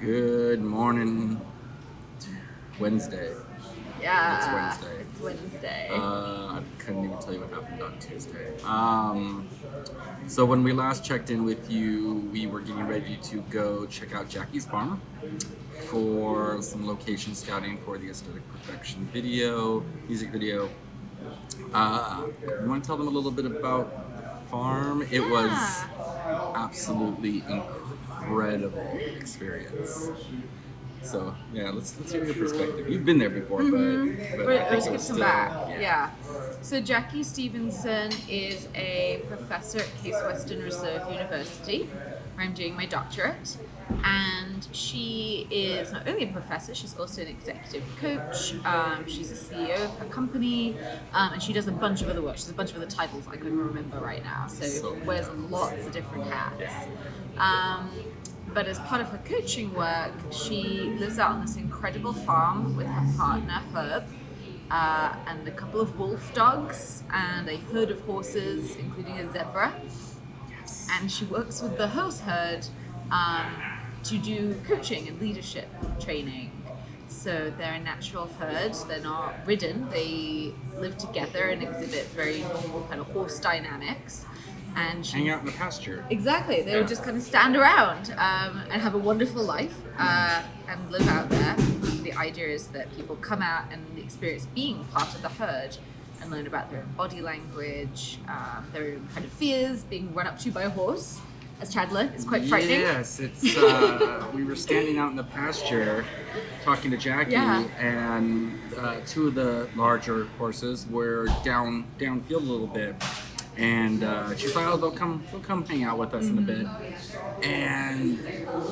Good morning, Wednesday. Yeah, It's Wednesday. it's Wednesday. I couldn't even tell you what happened on Tuesday. So when we last checked in with you, we were getting ready to go check out Jackie's farm for some location scouting for the Aesthetic Perfection music video. You want to tell them a little bit about the farm? It was absolutely incredible experience. So yeah, let's hear your perspective. You've been there before, but I It think was it good was to come still back. Yeah. So Jackie Stevenson is a professor at Case Western Reserve University, where I'm doing my doctorate. And she is not only a professor, she's also an executive coach. She's a CEO of her company, and she does a bunch of other work. She has a bunch of other titles I couldn't remember right now. So wears lots of different hats. But as part of her coaching work, she lives out on this incredible farm with her partner, Herb, and a couple of wolf dogs and a herd of horses, including a zebra. And she works with the horse herd to do coaching and leadership training. So they're a natural herd. They're not ridden. They live together and exhibit very normal kind of horse dynamics. And hang out in the pasture. Exactly. They would just kind of stand around and have a wonderful life and live out there. The idea is that people come out and experience being part of the herd and learn about their own body language, their own kind of fears, being run up to by a horse. As Chandler, it's quite frightening. Yes, it's. We were standing out in the pasture, talking to Jackie, and two of the larger horses were downfield a little bit, and she's like, "Oh, they'll come hang out with us in a bit." And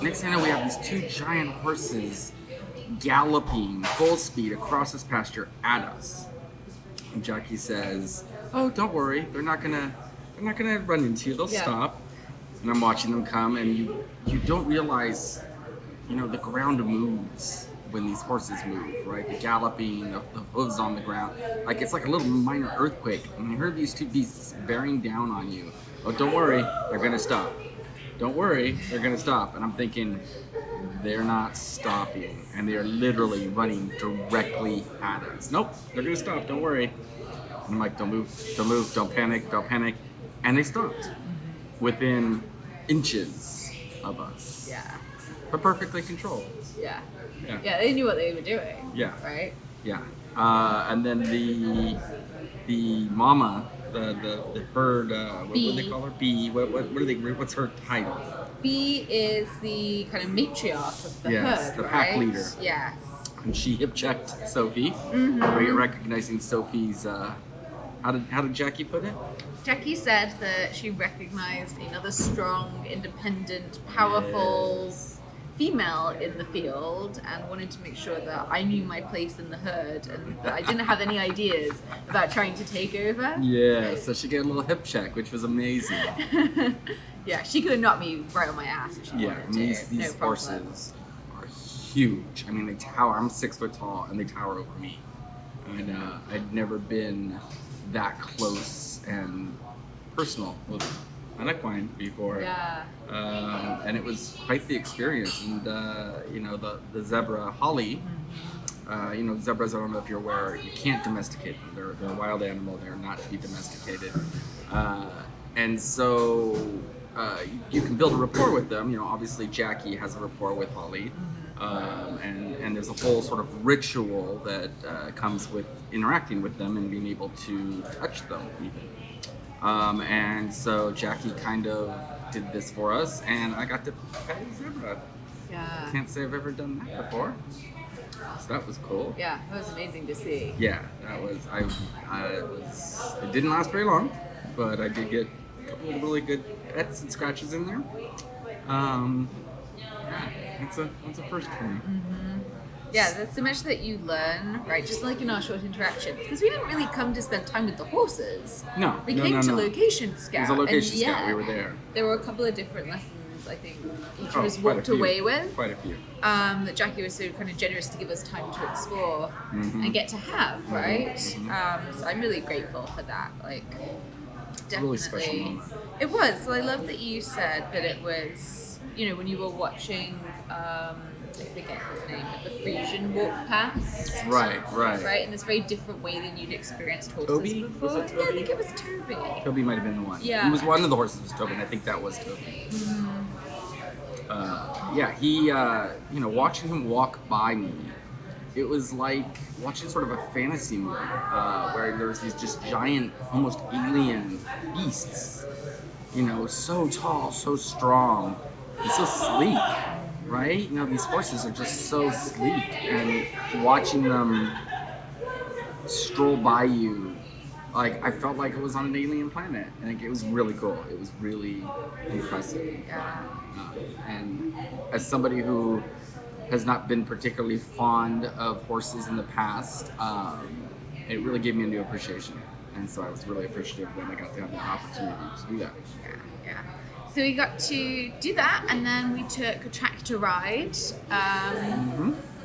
next thing I know, we have these two giant horses galloping full speed across this pasture at us. And Jackie says, "Oh, don't worry, they're not gonna run into you. They'll stop." And I'm watching them come, and you don't realize, the ground moves when these horses move, right? The galloping, the hooves on the ground, like it's like a little minor earthquake. And I heard these two beasts bearing down on you. Oh, don't worry, they're gonna stop. Don't worry, they're gonna stop. And I'm thinking, they're not stopping, and they are literally running directly at us. Nope, they're gonna stop. Don't worry. And I'm like, don't move, don't panic. And they stopped. Within inches of us. Yeah. But perfectly controlled. Yeah, they knew what they were doing. Yeah. Right? Yeah. And then the mama, the herd, what do they call her? B. What's her title? B is the kind of matriarch of the herd, the right? pack leader. Yes. And she hip checked Sophie, recognizing Sophie's. How did Jackie put it? Jackie said that she recognized another strong, independent, powerful female in the field and wanted to make sure that I knew my place in the herd and that I didn't have any ideas about trying to take over. Yeah, so she got a little hip check, which was amazing. Yeah, she could have knocked me right on my ass if she wanted to. These horses are huge. I mean, they tower. I'm 6 foot tall, and they tower over me. And I'd never been that close and personal with an equine before. Yeah. And it was quite the experience. And the zebra Holly. Zebras, I don't know if you're aware, you can't domesticate them. They're a wild animal. They're not to be domesticated. And so you can build a rapport with them. Obviously Jackie has a rapport with Holly. And there's a whole sort of ritual that comes with interacting with them and being able to touch them even. And so Jackie kind of did this for us, and I got to pet a zebra. Yeah. Can't say I've ever done that before. So that was cool. Yeah, it was amazing to see. Yeah, that was. It didn't last very long, but I did get a couple of really good pets and scratches in there. That's a first for me. Yeah, there's so much that you learn, right? Just like in our short interactions, because we didn't really come to spend time with the horses. No, we came to location scout. It was a location scout. We were there. There were a couple of different lessons I think each of us walked away with. Quite a few. That Jackie was so kind of generous to give us time to explore and get to have, right? So I'm really grateful for that. Like, definitely. Really special moment. It was. So I love that you said that it was, when you were watching I forget his name, but the Frisian walk past. Right. Right, in this very different way than you'd experienced horses Toby? before. Was it Toby? Yeah, I think it was Toby. Toby might have been the one. Yeah. He was one of the horses was Toby, and I think that was Toby. He, watching him walk by me, it was like watching sort of a fantasy movie where there's these just giant, almost alien beasts, so tall, so strong, and so sleek, right? These horses are just so sleek, and watching them stroll by you, like, I felt like I was on an alien planet. And it was really cool. It was really impressive. And as somebody who has not been particularly fond of horses in the past, it really gave me a new appreciation. And so I was really appreciative when I got to have the opportunity to do that. Yeah. So we got to do that, and then we took a tractor ride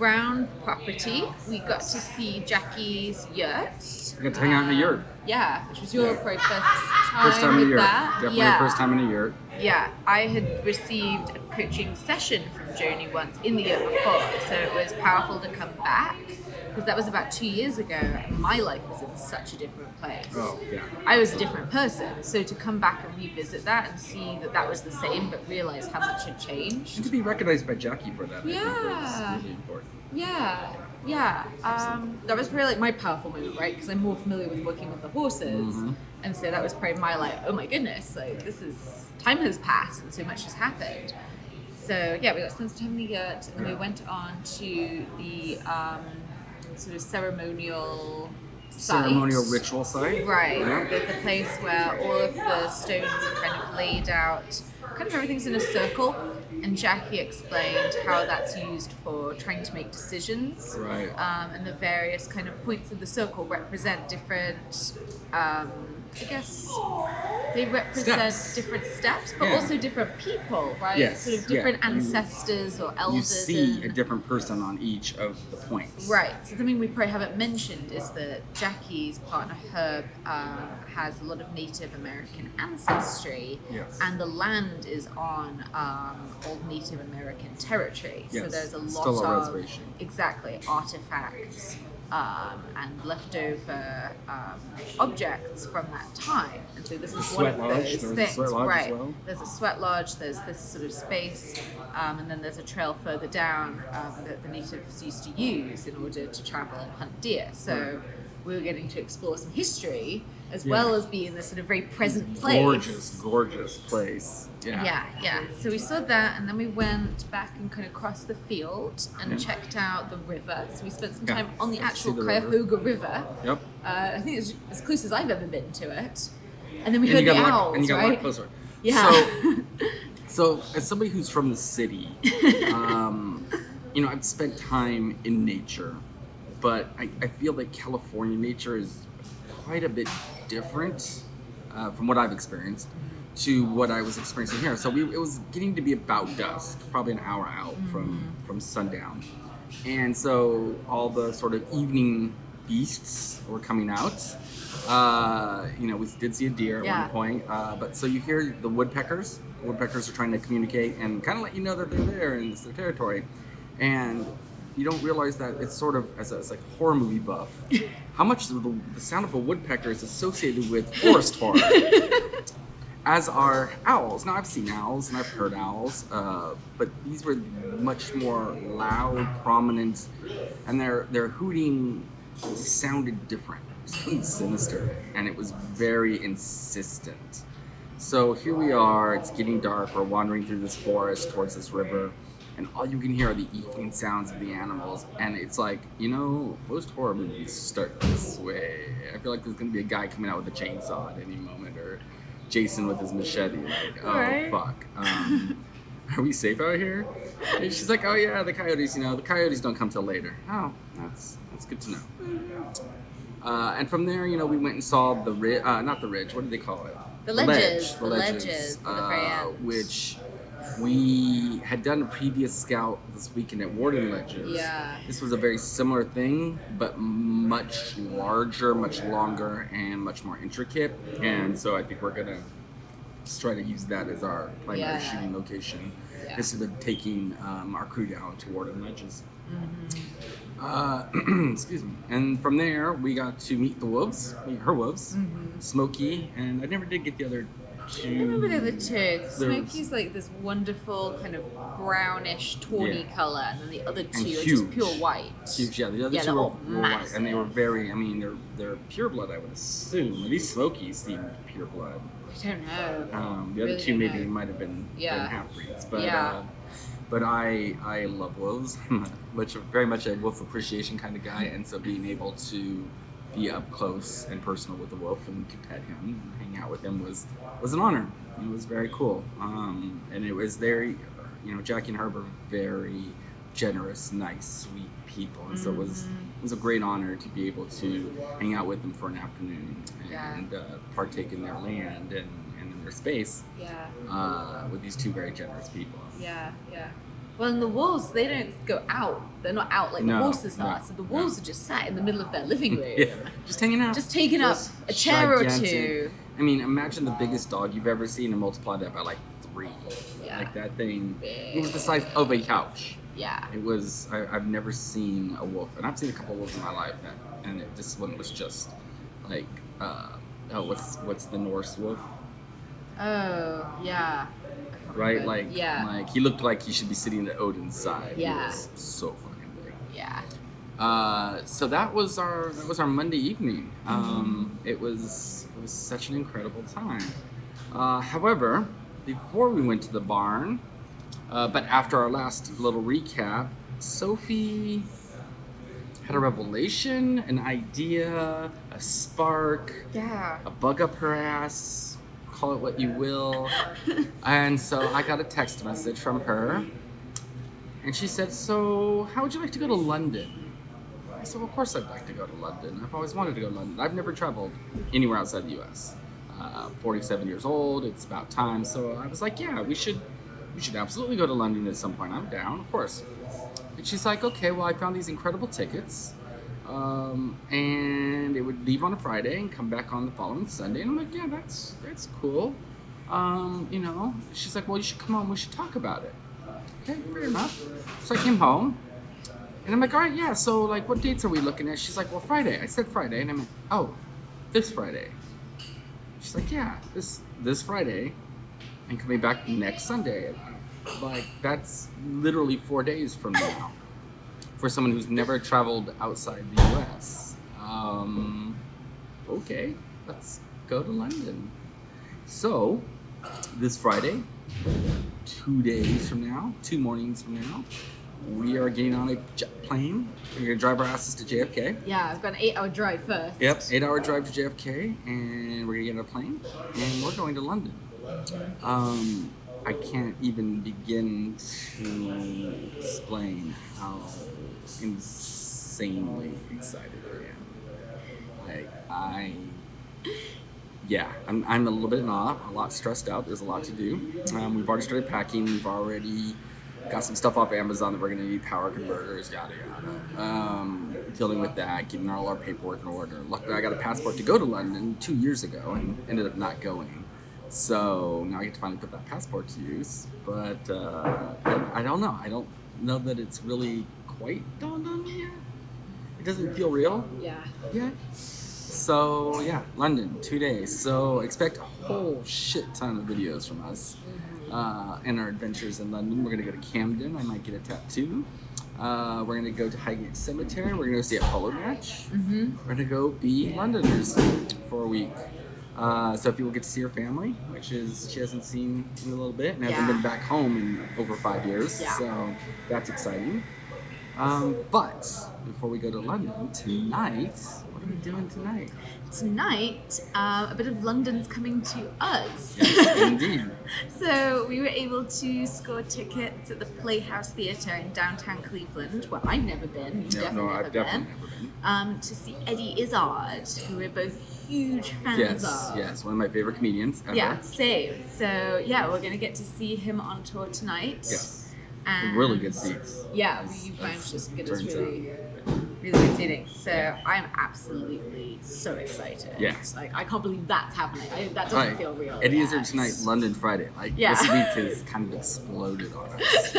around the property. We got to see Jackie's yurt. We got to hang out in the yurt. Yeah, which was your probably First time in a with yurt. that. Definitely first time in a yurt. Yeah, I had received a coaching session from Joni once in the yurt before, so it was powerful to come back, because that was about 2 years ago, and my life was in such a different place. Oh, yeah. I was a different person, so to come back and revisit that and see that that was the same, but realize how much had changed. And to be recognized by Jackie for that, I think was really important. Yeah. That was probably like my powerful moment, right? Because I'm more familiar with working with the horses, and so that was probably my oh my goodness, like time has passed and so much has happened. So yeah, we got to spend some time in the yurt, and then we went on to the sort of ceremonial ritual site. Right. Yeah. There's a place where all of the stones are kind of laid out, kind of everything's in a circle, and Jackie explained how that's used for trying to make decisions. Right. And the various kind of points of the circle represent different, I guess they represent different steps, but also different people, right? Yes. Sort of different ancestors or elders. You see a different person on each of the points. Right. So something we probably haven't mentioned is that Jackie's partner Herb has a lot of Native American ancestry, and the land is on old Native American territory. Yes. So there's a lot Still a of reservation. Exactly artifacts and leftover objects from that time. And so this is one of those things. Right. As well. There's a sweat lodge, there's this sort of space, and then there's a trail further down that the natives used to use in order to travel and hunt deer. So we were getting to explore some history as well as be in this sort of very present place. Gorgeous place. Yeah. So we saw that, and then we went back and kind of crossed the field and checked out the river. So we spent some time on the actual Cuyahoga River. Yep. I think it's as close as I've ever been to it. And then we heard the owls, and you got right? a lot closer. Yeah. So as somebody who's from the city, I've spent time in nature, but I feel like California nature is quite a bit different from what I've experienced to what I was experiencing here. So it was getting to be about dusk, probably an hour out from sundown. And so all the sort of evening beasts were coming out. We did see a deer at one point. But so you hear the woodpeckers. Woodpeckers are trying to communicate and kind of let you know that they're there and it's their territory. And you don't realize that it's sort of, as like a horror movie buff, how much the sound of a woodpecker is associated with forest horror. As are owls. Now, I've seen owls and I've heard owls, but these were much more loud, prominent, and their hooting sounded different. It sounded sinister, and it was very insistent. So here we are, it's getting dark, we're wandering through this forest towards this river, and all you can hear are the evening sounds of the animals, and it's like, most horror movies start this way. I feel like there's going to be a guy coming out with a chainsaw at any moment, or Jason with his machete, like, fuck. Are we safe out here? And she's like, oh yeah, the coyotes, the coyotes don't come till later. Oh, that's good to know. And from there, we went and saw the ridge, not the ridge, what do they call it? The ledges. The ledges, which we had done a previous scout this weekend at Warden Ledges. Yeah. This was a very similar thing, but much larger, much longer, and much more intricate. And so I think we're going to try to use that as our primary shooting location. instead of taking our crew down to Warden Ledges. Excuse me. And from there, we got to meet the wolves, her wolves, Smokey, and I never did get the other two. I remember the other two. Smokey's like this wonderful kind of brownish, tawny color, and then the other two are just pure white. Huge, yeah. The other two were white, and they were very. I mean, they're pure blood, I would assume. At least Smokey seemed pure blood. I don't know. The other two maybe might have been half breeds, but I love wolves, very much a wolf appreciation kind of guy, and so being able to be up close and personal with the wolf and to pet him and hang out with him was an honor. It was very cool, and it was very, Jackie and Herb are very generous, nice, sweet people, and so it was a great honor to be able to hang out with them for an afternoon and partake in their land and in their space with these two very generous people. Yeah. Well, and the wolves, they don't go out. They're not out like the horses are. So the wolves are just sat in the middle of their living room. Just hanging out. Just taking up a chair or two. I mean, imagine the biggest dog you've ever seen and multiply that by like 3. Yeah. Like that thing. It was the size of a couch. Yeah. It was, I've never seen a wolf. And I've seen a couple of wolves in my life. And this one was just like, what's the Norse wolf? Oh, yeah. Right? Like he looked like he should be sitting at Odin's side. Yeah. He was so fucking big. Yeah. So that was our Monday evening. It was such an incredible time. However, before we went to the barn, but after our last little recap, Sophie had a revelation, an idea, a spark, a bug up her ass. Call it what you will. And so I got a text message from her, and she said, "So how would you like to go to London?" I said, "Well, of course I'd like to go to London. I've always wanted to go to London. I've never traveled anywhere outside the US. 47 years old, it's about time." So I was like, "Yeah, we should absolutely go to London at some point. I'm down, of course." And she's like, "Okay, well, I found these incredible tickets. And it would leave on a Friday and come back on the following Sunday." And I'm like, "Yeah, that's cool." She's like, "Well, you should come home. We should talk about it." Okay, fair enough. So I came home, and I'm like, "All right, yeah. So like, what dates are we looking at?" She's like, "Well, Friday." I said Friday, and I'm like, "Oh, this Friday." She's like, "Yeah, this Friday, and coming back next Sunday." Like, that's literally 4 days from now. For someone who's never traveled outside the U.S. Okay, let's go to London. So, this Friday, 2 days from now, 2 mornings from now, we are getting on a jet plane. We're going to drive our asses to JFK. Yeah, I've got an 8-hour drive first. Yep, 8-hour drive to JFK, and we're going to get on a plane, and we're going to London. I can't even begin to explain how insanely excited I am. I'm a little bit in awe, a lot stressed out. There's a lot to do. We've already started packing. We've already got some stuff off Amazon that we're going to need, power converters, yada yada. Dealing with that, getting all our paperwork in order. Luckily, I got a passport to go to London 2 years ago and ended up not going. So now I get to finally put that passport to use. But I don't know. I don't know that it's really quite dawned on me yet. It doesn't feel real. Yeah. So yeah, London, 2 days. So expect a whole shit ton of videos from us and our adventures in London. We're gonna go to Camden. I might get a tattoo. We're gonna go to Highgate Cemetery. We're gonna go see a polo match. We're gonna go be Londoners for a week. Sophie will get to see her family, which she hasn't seen in a little bit, and hasn't been back home in over 5 years. So that's exciting. But before we go to London tonight, what are we doing tonight? Tonight, a bit of London's coming to us. Yes, indeed. So we were able to score tickets at the Playhouse Theatre in downtown Cleveland, where I've never been. I've definitely never been. To see Eddie Izzard, who we're both huge fans of. Yes, one of my favorite comedians ever. Yeah, same. So yeah, we're gonna get to see him on tour tonight. Yes. And really good seats. Yeah, we managed to get us really really good seating. So I'm absolutely so excited. Yeah. Like, I can't believe that's happening. That doesn't feel real. Eddie yet. Izzard tonight, London Friday. Like, Yeah. this week has kind of exploded on us.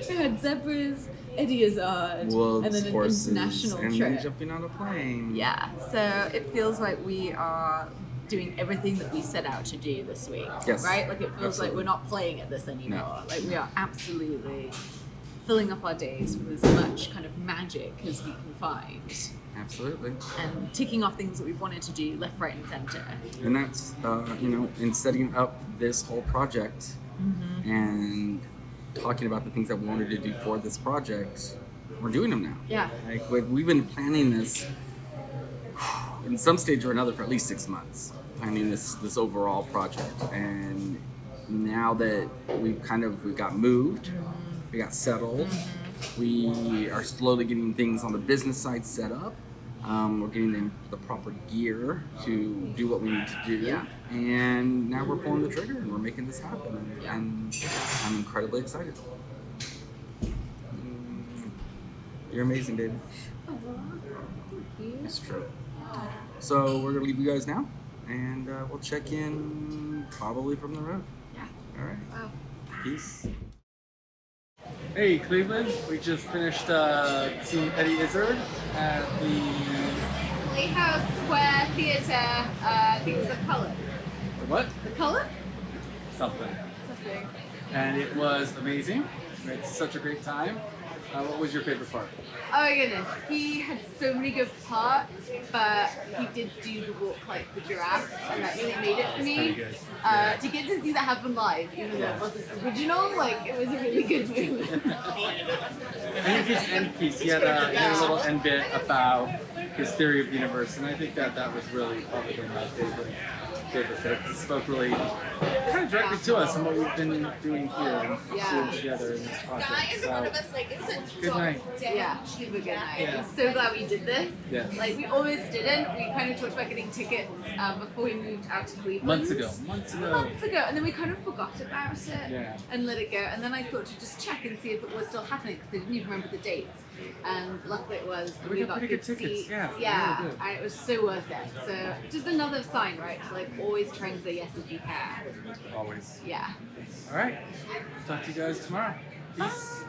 We had zebras, Eddie Izzard, Wolves, and then an horses, international and trip. then jumping on a plane. Yeah, so it feels like we are doing everything that we set out to do this week. Yes. Right? Like, it feels like Absolutely. we're not playing at this anymore. No. Like, we are absolutely filling up our days with as much kind of magic as we can find. Absolutely. And ticking off things that we've wanted to do left, right, and center. And that's, in setting up this whole project and talking about the things that we wanted to do for this project, we're doing them now. Yeah. Like, we've been planning this in some stage or another for at least 6 months, planning this overall project. And now that we got moved, we got settled, we are slowly getting things on the business side set up. We're getting the proper gear to do what we need to do. Yeah. And now we're pulling the trigger and we're making this happen. And I'm incredibly excited. You're amazing, David. Thank you. It's true. So we're gonna leave you guys now, and we'll check in probably from the road. Yeah. All right. Wow. Peace. Hey Cleveland, we just finished seeing Eddie Izzard at the Playhouse Square Theatre, I think it was The Colour. what? The Colour? Something. Something. And it was amazing. We had such a great time. What was your favorite part? Oh my goodness, he had so many good parts, but he did do the walk like the giraffe, and that really made it for me. Pretty good. To get to see that happen live, even though it wasn't original, like, it was a really good movie. And in his end piece, he had a little end bit about his theory of the universe, and I think that was really probably my favorite bit. It spoke really kind of directly to us and what we've been doing here and doing together in this project. So, good night. Yeah, super good night. Yeah. I'm so glad we did this. Yeah. Like, we almost didn't. We kind of talked about getting tickets before we moved out to Cleveland. Months ago. Months ago, and then we kind of forgot about it and let it go. And then I thought to just check and see if it was still happening because I didn't even remember the dates. And luckily it was. And We got pretty good tickets, seats. yeah, Yeah, really good. and it was so worth it. So just another sign, right? To like always try and say yes if you can. Always. Yeah. All right. Talk to you guys tomorrow. Peace.